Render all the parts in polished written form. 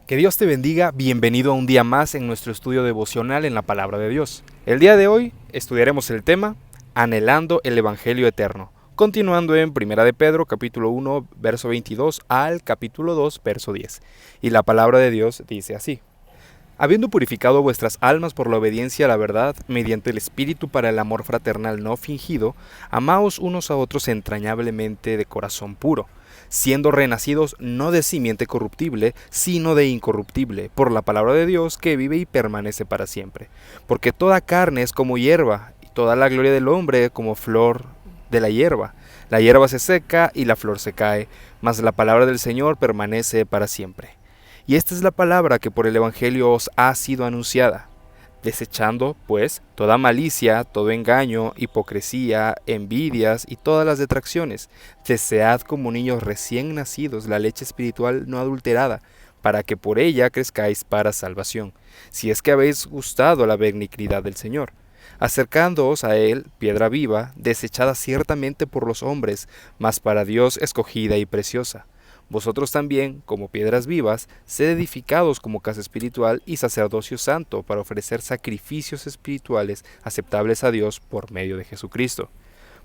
Que Dios te bendiga, bienvenido a un día más en nuestro estudio devocional en la Palabra de Dios. El día de hoy estudiaremos el tema Anhelando el Evangelio Eterno, continuando en 1 de Pedro capítulo 1 verso 22 al capítulo 2 verso 10. Y la Palabra de Dios dice así: Habiendo purificado vuestras almas por la obediencia a la verdad, mediante el Espíritu para el amor fraternal no fingido, amaos unos a otros entrañablemente de corazón puro, siendo renacidos no de simiente corruptible, sino de incorruptible, por la palabra de Dios que vive y permanece para siempre. Porque toda carne es como hierba, y toda la gloria del hombre como flor de la hierba. La hierba se seca y la flor se cae, mas la palabra del Señor permanece para siempre. Y esta es la palabra que por el Evangelio os ha sido anunciada, desechando, pues, toda malicia, todo engaño, hipocresía, envidias y todas las detracciones. Desead como niños recién nacidos la leche espiritual no adulterada, para que por ella crezcáis para salvación, si es que habéis gustado la benignidad del Señor, acercándoos a Él, piedra viva, desechada ciertamente por los hombres, mas para Dios escogida y preciosa. Vosotros también, como piedras vivas, sed edificados como casa espiritual y sacerdocio santo para ofrecer sacrificios espirituales aceptables a Dios por medio de Jesucristo.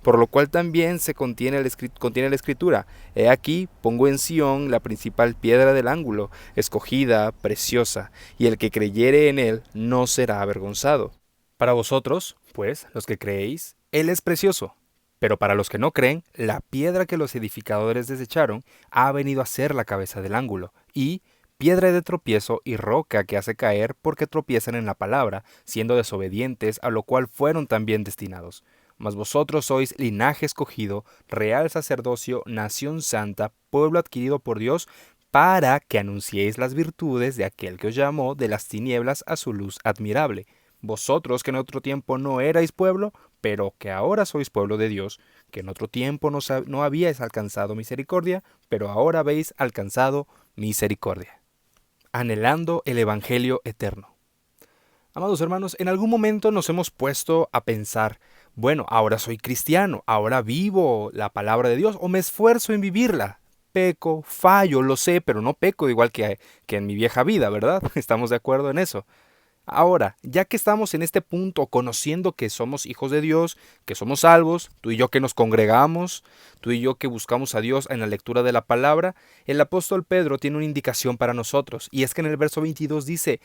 Por lo cual también se contiene la Escritura: He aquí, pongo en Sión la principal piedra del ángulo, escogida, preciosa, y el que creyere en él no será avergonzado. Para vosotros, pues, los que creéis, él es precioso. Pero para los que no creen, la piedra que los edificadores desecharon ha venido a ser la cabeza del ángulo, y piedra de tropiezo y roca que hace caer porque tropiezan en la palabra, siendo desobedientes, a lo cual fueron también destinados. Mas vosotros sois linaje escogido, real sacerdocio, nación santa, pueblo adquirido por Dios, para que anunciéis las virtudes de aquel que os llamó de las tinieblas a su luz admirable. Vosotros que en otro tiempo no erais pueblo, pero que ahora sois pueblo de Dios, que en otro tiempo no habíais alcanzado misericordia, pero ahora habéis alcanzado misericordia. Anhelando el Evangelio eterno. Amados hermanos, en algún momento nos hemos puesto a pensar, bueno, ahora soy cristiano, ahora vivo la palabra de Dios o me esfuerzo en vivirla. Peco, fallo, lo sé, pero no peco igual que en mi vieja vida, ¿verdad? Estamos de acuerdo en eso. Ahora, ya que estamos en este punto, conociendo que somos hijos de Dios, que somos salvos, tú y yo que nos congregamos, tú y yo que buscamos a Dios en la lectura de la palabra, el apóstol Pedro tiene una indicación para nosotros, y es que en el verso 22 dice: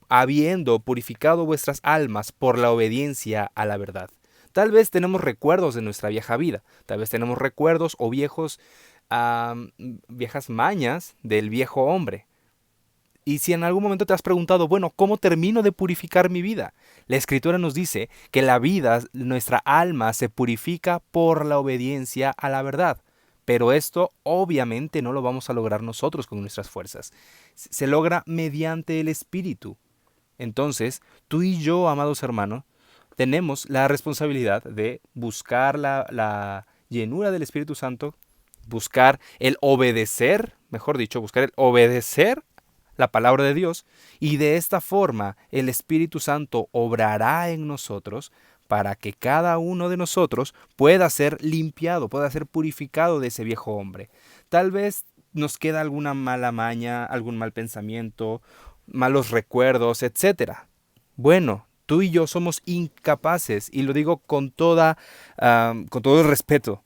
habiendo purificado vuestras almas por la obediencia a la verdad. Tal vez tenemos recuerdos de nuestra vieja vida, tal vez tenemos recuerdos o viejas mañas del viejo hombre. Y si en algún momento te has preguntado, bueno, ¿cómo termino de purificar mi vida? La Escritura nos dice que la vida, nuestra alma, se purifica por la obediencia a la verdad. Pero esto obviamente no lo vamos a lograr nosotros con nuestras fuerzas. Se logra mediante el Espíritu. Entonces, tú y yo, amados hermanos, tenemos la responsabilidad de buscar la llenura del Espíritu Santo, buscar el obedecer, mejor dicho, buscar el obedecer la palabra de Dios, y de esta forma el Espíritu Santo obrará en nosotros para que cada uno de nosotros pueda ser limpiado, pueda ser purificado de ese viejo hombre. Tal vez nos queda alguna mala maña, algún mal pensamiento, malos recuerdos, etcétera. Bueno, tú y yo somos incapaces, y lo digo con todo el respeto.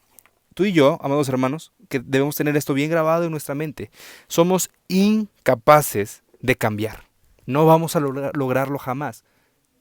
Tú y yo, amados hermanos, que debemos tener esto bien grabado en nuestra mente, somos incapaces de cambiar. No vamos a lograrlo jamás.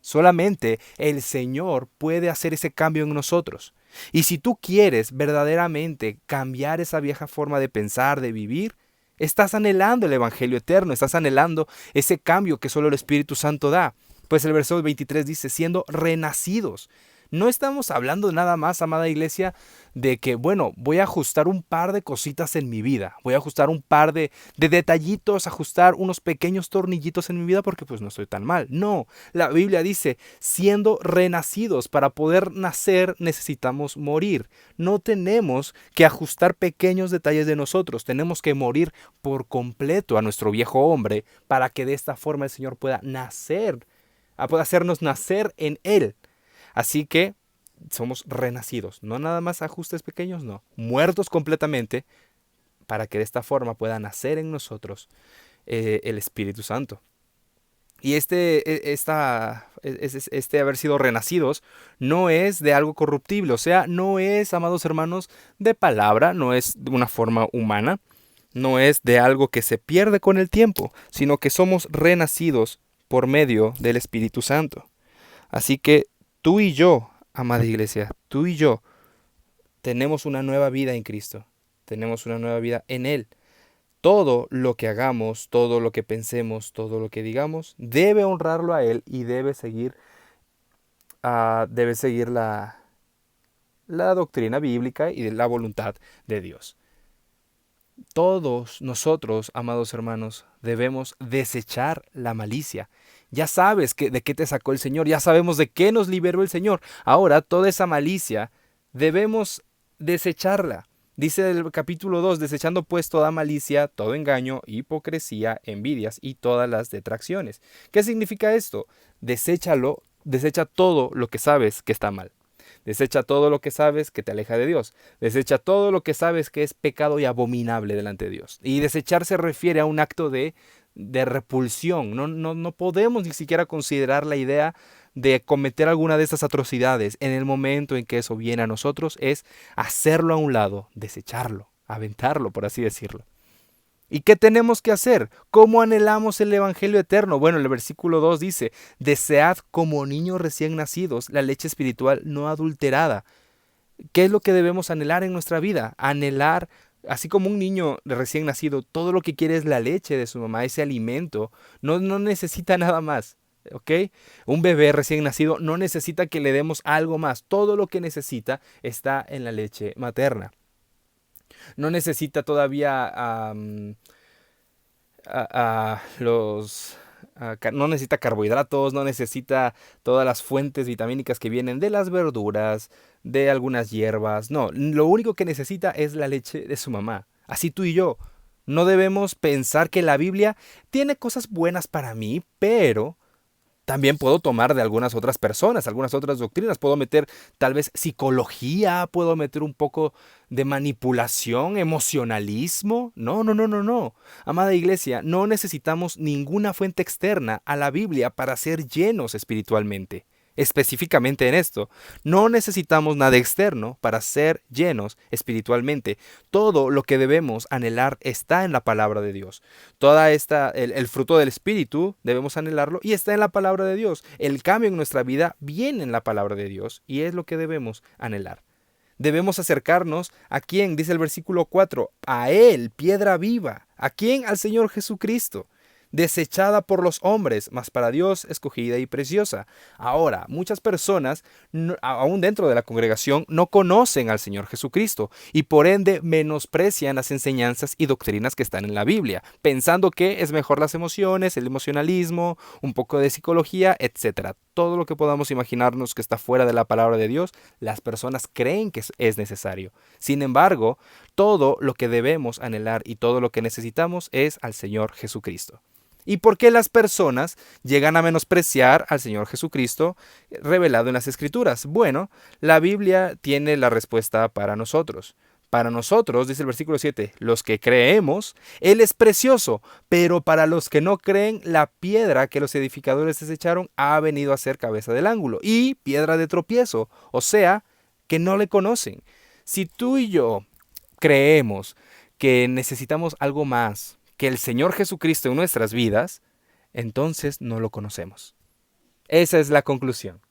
Solamente el Señor puede hacer ese cambio en nosotros. Y si tú quieres verdaderamente cambiar esa vieja forma de pensar, de vivir, estás anhelando el Evangelio eterno, estás anhelando ese cambio que solo el Espíritu Santo da. Pues el verso 23 dice, siendo renacidos. No estamos hablando nada más, amada iglesia, de que, bueno, voy a ajustar un par de cositas en mi vida, voy a ajustar un par de detallitos, ajustar unos pequeños tornillitos en mi vida porque pues no estoy tan mal. No, la Biblia dice, siendo renacidos, para poder nacer necesitamos morir. No tenemos que ajustar pequeños detalles de nosotros, tenemos que morir por completo a nuestro viejo hombre para que de esta forma el Señor pueda nacer, pueda hacernos nacer en Él. Así que somos renacidos, no nada más ajustes pequeños, no, muertos completamente para que de esta forma pueda nacer en nosotros el Espíritu Santo. Y este haber sido renacidos no es de algo corruptible, o sea, no es, amados hermanos, de palabra, no es de una forma humana, no es de algo que se pierde con el tiempo, sino que somos renacidos por medio del Espíritu Santo. Así que tú y yo, amada iglesia, tú y yo tenemos una nueva vida en Cristo, tenemos una nueva vida en Él. Todo lo que hagamos, todo lo que pensemos, todo lo que digamos, debe honrarlo a Él y debe seguir la doctrina bíblica y la voluntad de Dios. Todos nosotros, amados hermanos, debemos desechar la malicia. Ya sabes de qué te sacó el Señor, ya sabemos de qué nos liberó el Señor. Ahora, toda esa malicia debemos desecharla. Dice el capítulo 2, desechando pues toda malicia, todo engaño, hipocresía, envidias y todas las detracciones. ¿Qué significa esto? Desecha todo lo que sabes que está mal. Desecha todo lo que sabes que te aleja de Dios. Desecha todo lo que sabes que es pecado y abominable delante de Dios. Y desechar se refiere a un acto de repulsión. No podemos ni siquiera considerar la idea de cometer alguna de estas atrocidades. En el momento en que eso viene a nosotros es hacerlo a un lado, desecharlo, aventarlo, por así decirlo. ¿Y qué tenemos que hacer? ¿Cómo anhelamos el Evangelio eterno? Bueno, el versículo 2 dice, desead como niños recién nacidos la leche espiritual no adulterada. ¿Qué es lo que debemos anhelar en nuestra vida? Anhelar, así como un niño recién nacido, todo lo que quiere es la leche de su mamá, ese alimento. No necesita nada más. ¿Ok? Un bebé recién nacido no necesita que le demos algo más. Todo lo que necesita está en la leche materna. No necesita todavía no necesita carbohidratos, no necesita todas las fuentes vitamínicas que vienen de las verduras, de algunas hierbas. No, lo único que necesita es la leche de su mamá. Así tú y yo. No debemos pensar que la Biblia tiene cosas buenas para mí, pero también puedo tomar de algunas otras personas, algunas otras doctrinas. Puedo meter tal vez psicología, puedo meter un poco de manipulación, emocionalismo. No. Amada iglesia, no necesitamos ninguna fuente externa a la Biblia para ser llenos espiritualmente. Específicamente en esto, no necesitamos nada externo para ser llenos espiritualmente. Todo lo que debemos anhelar está en la palabra de Dios. El fruto del Espíritu debemos anhelarlo y está en la palabra de Dios. El cambio en nuestra vida viene en la palabra de Dios y es lo que debemos anhelar. Debemos acercarnos a quién, dice el versículo 4, a Él, piedra viva. ¿A quién? Al Señor Jesucristo. Desechada por los hombres, mas para Dios escogida y preciosa. Ahora, muchas personas, aún dentro de la congregación, no conocen al Señor Jesucristo y por ende menosprecian las enseñanzas y doctrinas que están en la Biblia, pensando que es mejor las emociones, el emocionalismo, un poco de psicología, etc. Todo lo que podamos imaginarnos que está fuera de la palabra de Dios, las personas creen que es necesario. Sin embargo, todo lo que debemos anhelar y todo lo que necesitamos es al Señor Jesucristo. ¿Y por qué las personas llegan a menospreciar al Señor Jesucristo revelado en las Escrituras? Bueno, la Biblia tiene la respuesta para nosotros. Para nosotros, dice el versículo 7, los que creemos, Él es precioso, pero para los que no creen, la piedra que los edificadores desecharon ha venido a ser cabeza del ángulo y piedra de tropiezo, o sea, que no le conocen. Si tú y yo creemos que necesitamos algo más que el Señor Jesucristo en nuestras vidas, entonces no lo conocemos. Esa es la conclusión.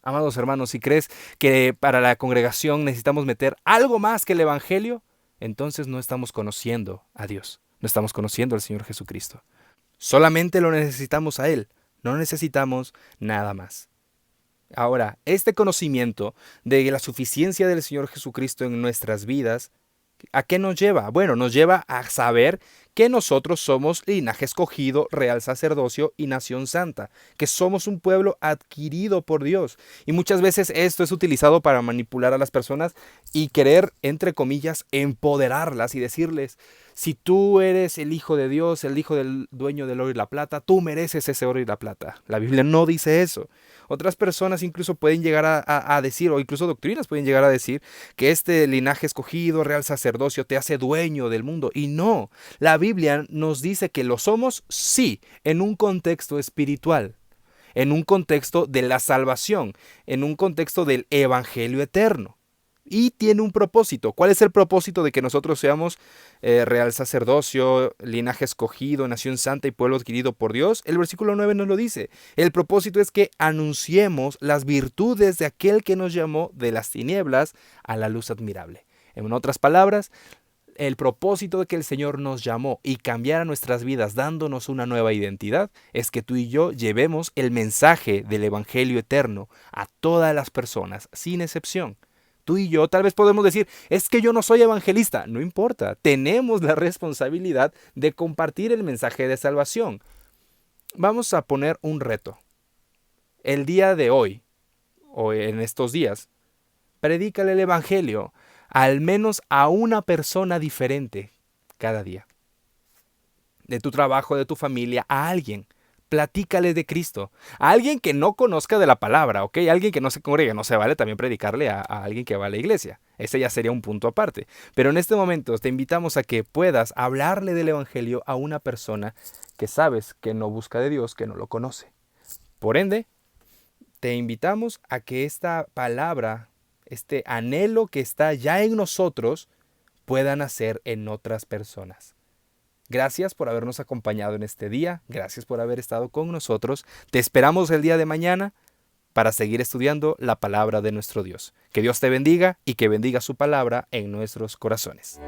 Amados hermanos, si crees que para la congregación necesitamos meter algo más que el Evangelio, entonces no estamos conociendo a Dios, no estamos conociendo al Señor Jesucristo. Solamente lo necesitamos a Él, no necesitamos nada más. Ahora, este conocimiento de la suficiencia del Señor Jesucristo en nuestras vidas, ¿a qué nos lleva? Bueno, nos lleva a saber que nosotros somos linaje escogido, real sacerdocio y nación santa, que somos un pueblo adquirido por Dios. Y muchas veces esto es utilizado para manipular a las personas y querer, entre comillas, empoderarlas y decirles, si tú eres el hijo de Dios, el hijo del dueño del oro y la plata, tú mereces ese oro y la plata. La Biblia no dice eso. Otras personas incluso pueden llegar a decir, o incluso doctrinas pueden llegar a decir, que este linaje escogido, real sacerdocio, te hace dueño del mundo. Y no, la Biblia nos dice que lo somos, sí, en un contexto espiritual, en un contexto de la salvación, en un contexto del evangelio eterno. Y tiene un propósito. ¿Cuál es el propósito de que nosotros seamos real sacerdocio, linaje escogido, nación santa y pueblo adquirido por Dios? El versículo 9 nos lo dice. El propósito es que anunciemos las virtudes de aquel que nos llamó de las tinieblas a la luz admirable. En otras palabras, el propósito de que el Señor nos llamó y cambiara nuestras vidas dándonos una nueva identidad es que tú y yo llevemos el mensaje del evangelio eterno a todas las personas, sin excepción. Tú y yo tal vez podemos decir, es que yo no soy evangelista. No importa, tenemos la responsabilidad de compartir el mensaje de salvación. Vamos a poner un reto. El día de hoy, o en estos días, predícale el evangelio al menos a una persona diferente cada día. De tu trabajo, de tu familia, a alguien. Platícale de Cristo. A alguien que no conozca de la palabra, ¿ok? Alguien que no se congregue. No se vale también predicarle a alguien que va a la iglesia. Ese ya sería un punto aparte. Pero en este momento te invitamos a que puedas hablarle del evangelio a una persona que sabes que no busca de Dios, que no lo conoce. Por ende, te invitamos a que esta palabra, este anhelo que está ya en nosotros, pueda nacer en otras personas. Gracias por habernos acompañado en este día. Gracias por haber estado con nosotros. Te esperamos el día de mañana para seguir estudiando la palabra de nuestro Dios. Que Dios te bendiga y que bendiga su palabra en nuestros corazones.